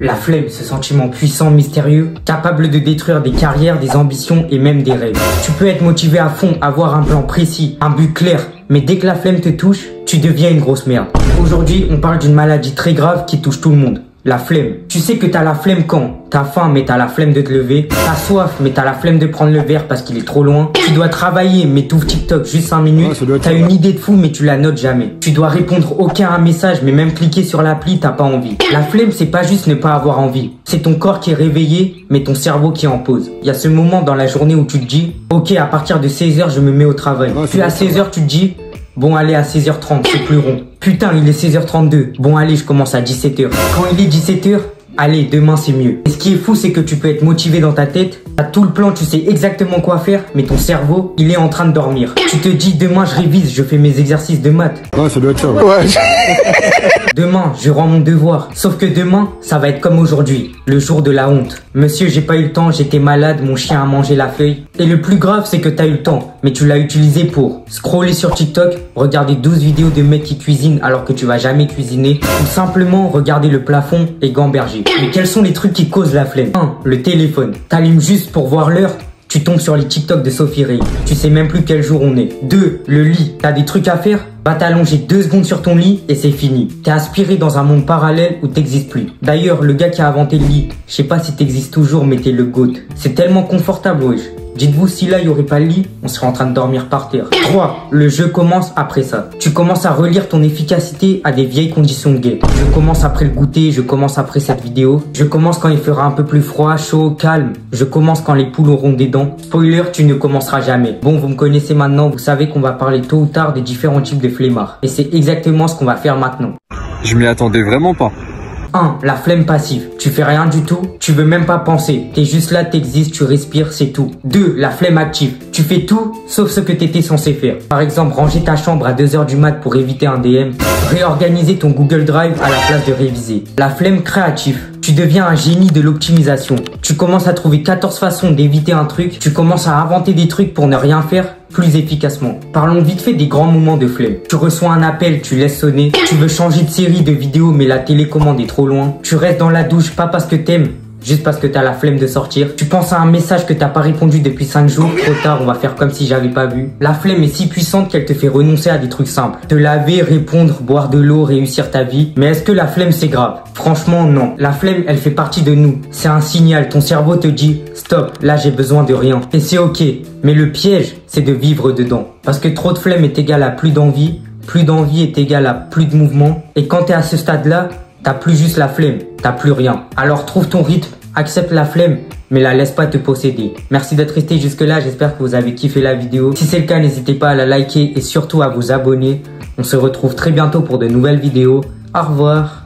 La flemme, ce sentiment puissant, mystérieux, capable de détruire des carrières, des ambitions et même des rêves. Tu peux être motivé à fond, avoir un plan précis, un but clair, mais dès que la flemme te touche, tu deviens une grosse merde. Aujourd'hui, on parle d'une maladie très grave qui touche tout le monde. La flemme. Tu sais que t'as la flemme quand t'as faim mais t'as la flemme de te lever, t'as soif mais t'as la flemme de prendre le verre parce qu'il est trop loin, tu dois travailler mais t'ouvres TikTok juste 5 minutes, t'as une idée de fou mais tu la notes jamais, tu dois répondre aucun à un message mais même cliquer sur l'appli t'as pas envie. La flemme c'est pas juste ne pas avoir envie, c'est ton corps qui est réveillé mais ton cerveau qui est en pause. Il y a ce moment dans la journée où tu te dis ok à partir de 16h je me mets au travail, puis à 16h tu te dis bon allez à 16h30 c'est plus rond. Putain il est 16h32. Bon allez je commence à 17h. Quand il est 17h, allez demain c'est mieux. Et ce qui est fou c'est que tu peux être motivé dans ta tête. T'as tout le plan, tu sais exactement quoi faire. Mais ton cerveau il est en train de dormir. Tu te dis demain je révise, je fais mes exercices de maths. Ouais ça doit être ça ouais. Demain je rends mon devoir. Sauf que demain ça va être comme aujourd'hui, le jour de la honte. Monsieur j'ai pas eu le temps, j'étais malade, mon chien a mangé la feuille. Et le plus grave c'est que t'as eu le temps, mais tu l'as utilisé pour scroller sur TikTok, regarder 12 vidéos de mecs qui cuisinent alors que tu vas jamais cuisiner, ou simplement regarder le plafond et gamberger. Mais quels sont les trucs qui causent la flemme? 1. Le téléphone. T'allumes juste pour voir l'heure, tu tombes sur les TikTok de Sophie Ray. Tu sais même plus quel jour on est. 2. Le lit. T'as des trucs à faire? Va t'allonger 2 secondes sur ton lit et c'est fini. T'es aspiré dans un monde parallèle où t'existes plus. D'ailleurs, le gars qui a inventé le lit, je sais pas si t'existes toujours mais t'es le GOAT. C'est tellement confortable wesh. Dites-vous si là il y aurait pas le lit, on serait en train de dormir par terre. 3. Le jeu commence après ça. Tu commences à relire ton efficacité à des vieilles conditions de guerre. Je commence après le goûter, je commence après cette vidéo. Je commence quand il fera un peu plus froid, chaud, calme. Je commence quand les poules auront des dents. Spoiler, tu ne commenceras jamais. Bon, vous me connaissez maintenant, vous savez qu'on va parler tôt ou tard des différents types de flemmards. Et c'est exactement ce qu'on va faire maintenant. Je m'y attendais vraiment pas. 1. La flemme passive. Tu fais rien du tout, tu veux même pas penser. T'es juste là, t'existes, tu respires, c'est tout. 2. La flemme active. Tu fais tout, sauf ce que t'étais censé faire. Par exemple, ranger ta chambre à 2h du mat pour éviter un DM. Réorganiser ton Google Drive à la place de réviser. La flemme créative. Tu deviens un génie de l'optimisation. Tu commences à trouver 14 façons d'éviter un truc. Tu commences à inventer des trucs pour ne rien faire plus efficacement. Parlons vite fait des grands moments de flemme. Tu reçois un appel, tu laisses sonner. Tu veux changer de série, de vidéo, mais la télécommande est trop loin. Tu restes dans la douche, pas parce que t'aimes, juste parce que t'as la flemme de sortir. Tu penses à un message que t'as pas répondu depuis 5 jours. Trop tard, on va faire comme si j'avais pas vu. La flemme est si puissante qu'elle te fait renoncer à des trucs simples. Te laver, répondre, boire de l'eau, réussir ta vie. Mais est-ce que la flemme c'est grave? Franchement non. La flemme elle fait partie de nous. C'est un signal, ton cerveau te dit stop, là j'ai besoin de rien. Et c'est ok. Mais le piège c'est de vivre dedans. Parce que trop de flemme est égal à plus d'envie. Plus d'envie est égal à plus de mouvement. Et quand t'es à ce stade là, t'as plus juste la flemme, t'as plus rien. Alors trouve ton rythme, accepte la flemme, mais la laisse pas te posséder. Merci d'être resté jusque là, j'espère que vous avez kiffé la vidéo. Si c'est le cas, n'hésitez pas à la liker et surtout à vous abonner. On se retrouve très bientôt pour de nouvelles vidéos. Au revoir.